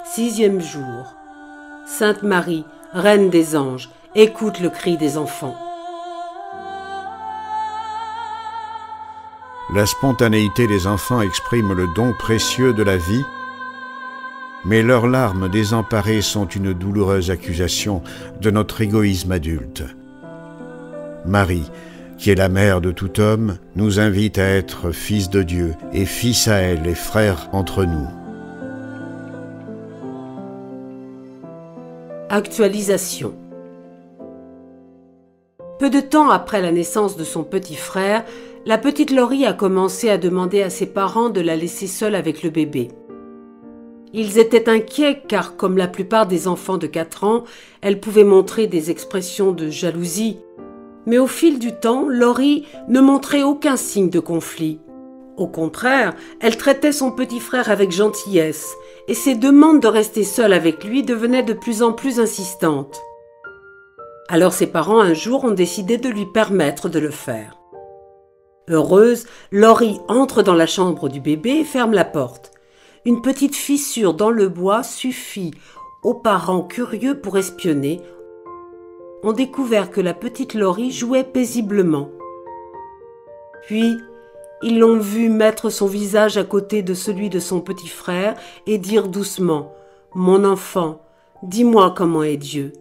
Sixième jour. Sainte Marie, Reine des anges, écoute le cri des enfants. La spontanéité des enfants exprime le don précieux de la vie, mais leurs larmes désemparées sont une douloureuse accusation de notre égoïsme adulte. Marie, qui est la mère de tout homme, nous invite à être fils de Dieu et fils à elle et frères entre nous. Actualisation. Peu de temps après la naissance de son petit frère, la petite Laurie a commencé à demander à ses parents de la laisser seule avec le bébé. Ils étaient inquiets car, comme la plupart des enfants de 4 ans, elle pouvait montrer des expressions de jalousie. Mais au fil du temps, Laurie ne montrait aucun signe de conflit. Au contraire, elle traitait son petit frère avec gentillesse et ses demandes de rester seule avec lui devenaient de plus en plus insistantes. Alors ses parents un jour ont décidé de lui permettre de le faire. Heureuse, Laurie entre dans la chambre du bébé et ferme la porte. Une petite fissure dans le bois suffit aux parents curieux pour espionner. Ont découvert que la petite Laurie jouait paisiblement. Puis, ils l'ont vu mettre son visage à côté de celui de son petit frère et dire doucement « Mon enfant, dis-moi comment est Dieu.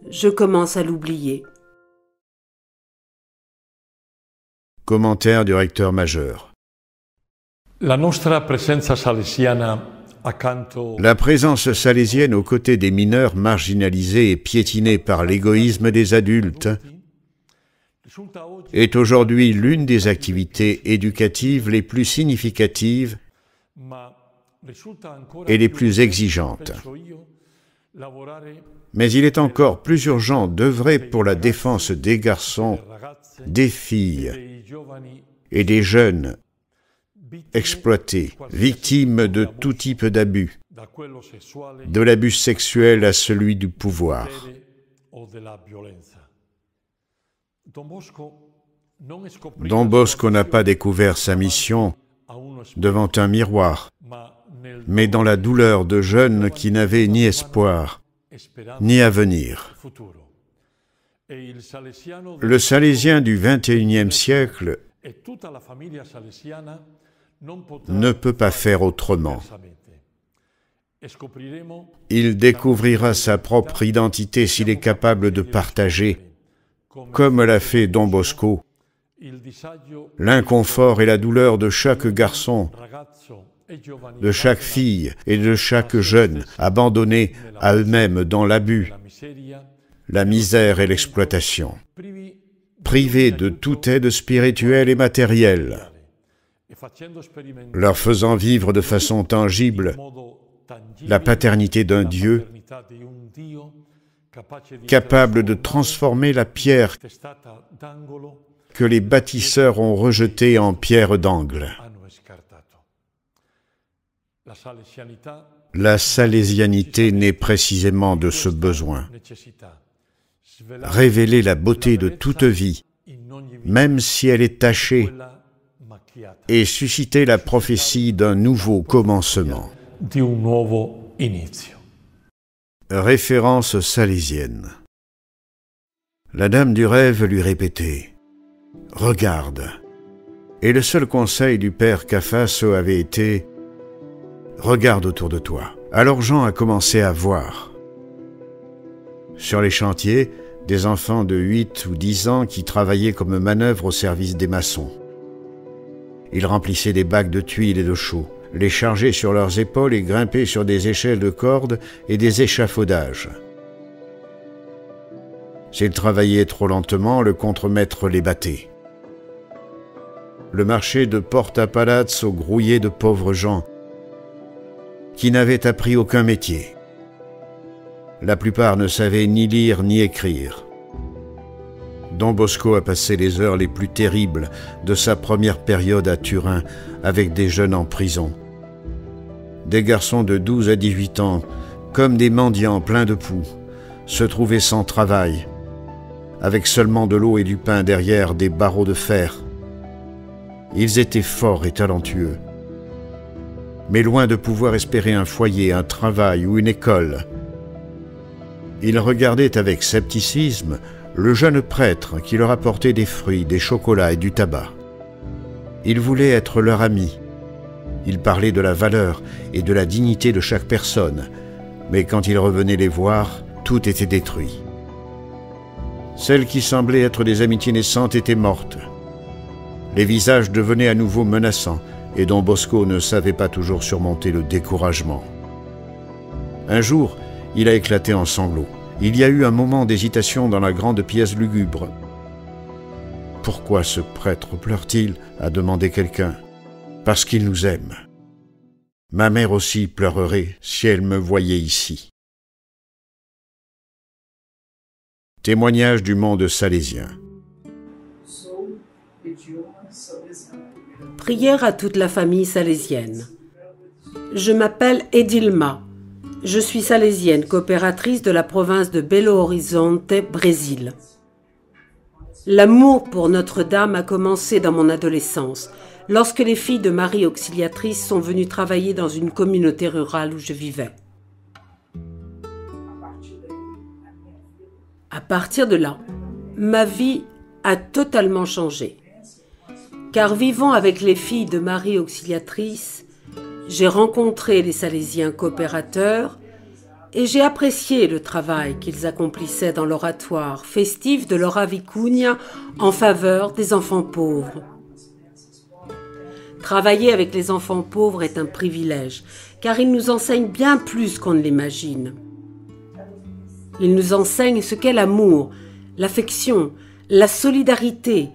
Je commence à l'oublier. » Commentaire du recteur majeur. La présence salésienne aux côtés des mineurs marginalisés et piétinés par l'égoïsme des adultes est aujourd'hui l'une des activités éducatives les plus significatives et les plus exigeantes. Mais il est encore plus urgent d'œuvrer pour la défense des garçons, des filles et des jeunes exploités, victimes de tout type d'abus, de l'abus sexuel à celui du pouvoir. Don Bosco n'a pas découvert sa mission devant un miroir, mais dans la douleur de jeunes qui n'avaient ni espoir, ni avenir. Le salésien du XXIe siècle ne peut pas faire autrement. Il découvrira sa propre identité s'il est capable de partager, comme l'a fait Don Bosco, l'inconfort et la douleur de chaque garçon, de chaque fille et de chaque jeune abandonnés à eux-mêmes dans l'abus, la misère et l'exploitation, privés de toute aide spirituelle et matérielle, leur faisant vivre de façon tangible la paternité d'un Dieu capable de transformer la pierre que les bâtisseurs ont rejetée en pierre d'angle. La salésianité naît précisément de ce besoin. Révéler la beauté de toute vie, même si elle est tachée, et susciter la prophétie d'un nouveau commencement. Référence salésienne. La dame du rêve lui répétait « Regarde ». Et le seul conseil du père Cafasso avait été « Regarde autour de toi ». Alors Jean a commencé à voir. Sur les chantiers, des enfants de 8 ou 10 ans qui travaillaient comme manœuvre au service des maçons. Ils remplissaient des bacs de tuiles et de chaux, les chargeaient sur leurs épaules et grimpaient sur des échelles de cordes et des échafaudages. S'ils travaillaient trop lentement, le contremaître les battait. Le marché de Porta Palazzo grouillait de pauvres gens qui n'avaient appris aucun métier. La plupart ne savaient ni lire ni écrire. Don Bosco a passé les heures les plus terribles de sa première période à Turin avec des jeunes en prison. Des garçons de 12 à 18 ans, comme des mendiants pleins de poux, se trouvaient sans travail, avec seulement de l'eau et du pain derrière des barreaux de fer. Ils étaient forts et talentueux, mais loin de pouvoir espérer un foyer, un travail ou une école. Ils regardaient avec scepticisme le jeune prêtre qui leur apportait des fruits, des chocolats et du tabac. Ils voulaient être leur ami. Ils parlaient de la valeur et de la dignité de chaque personne, mais quand ils revenaient les voir, tout était détruit. Celles qui semblaient être des amitiés naissantes étaient mortes. Les visages devenaient à nouveau menaçants, et Don Bosco ne savait pas toujours surmonter le découragement. Un jour, il a éclaté en sanglots. Il y a eu un moment d'hésitation dans la grande pièce lugubre. « Pourquoi ce prêtre pleure-t-il » a demandé quelqu'un. « Parce qu'il nous aime. Ma mère aussi pleurerait si elle me voyait ici. » Témoignage du monde salésien. Prière à toute la famille salésienne. Je m'appelle Edilma. Je suis salésienne, coopératrice de la province de Belo Horizonte, Brésil. L'amour pour Notre-Dame a commencé dans mon adolescence, lorsque les filles de Marie Auxiliatrice sont venues travailler dans une communauté rurale où je vivais. À partir de là, ma vie a totalement changé. Car vivant avec les filles de Marie Auxiliatrice, j'ai rencontré les Salésiens coopérateurs et j'ai apprécié le travail qu'ils accomplissaient dans l'oratoire festif de l'Ora Vicuña en faveur des enfants pauvres. Travailler avec les enfants pauvres est un privilège, car ils nous enseignent bien plus qu'on ne l'imagine. Ils nous enseignent ce qu'est l'amour, l'affection, la solidarité.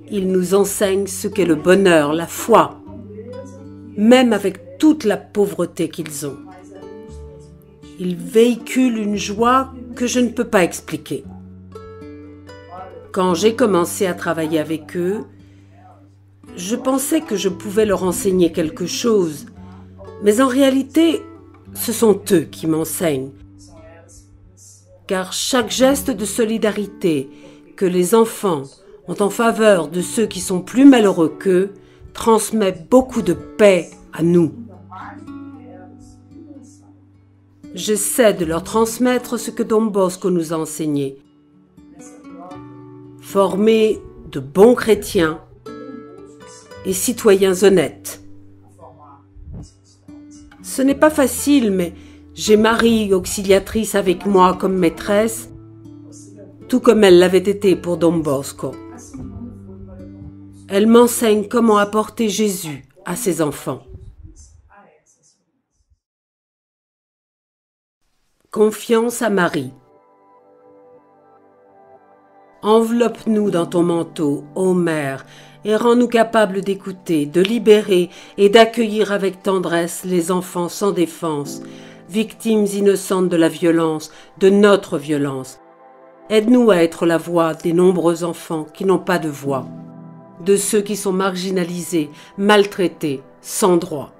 Ils nous enseignent ce qu'est le bonheur, la foi, même avec toute la pauvreté qu'ils ont. Ils véhiculent une joie que je ne peux pas expliquer. Quand j'ai commencé à travailler avec eux, je pensais que je pouvais leur enseigner quelque chose, mais en réalité, ce sont eux qui m'enseignent. Car chaque geste de solidarité que les enfants ont en faveur de ceux qui sont plus malheureux qu'eux transmet beaucoup de paix à nous. J'essaie de leur transmettre ce que Don Bosco nous a enseigné. Former de bons chrétiens et citoyens honnêtes. Ce n'est pas facile, mais j'ai Marie Auxiliatrice avec moi comme maîtresse, tout comme elle l'avait été pour Don Bosco. Elle m'enseigne comment apporter Jésus à ses enfants. Confiance à Marie. Enveloppe-nous dans ton manteau, ô Mère, et rends-nous capables d'écouter, de libérer et d'accueillir avec tendresse les enfants sans défense, victimes innocentes de la violence, de notre violence. Aide-nous à être la voix des nombreux enfants qui n'ont pas de voix, de ceux qui sont marginalisés, maltraités, sans droit.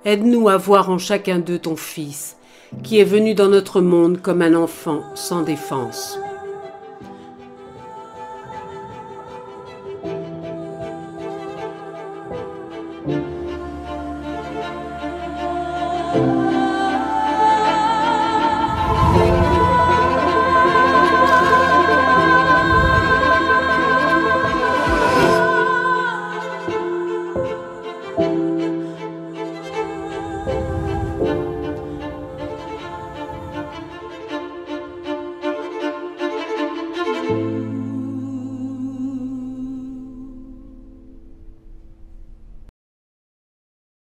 Aide-nous à voir en chacun d'eux ton Fils, qui est venu dans notre monde comme un enfant sans défense.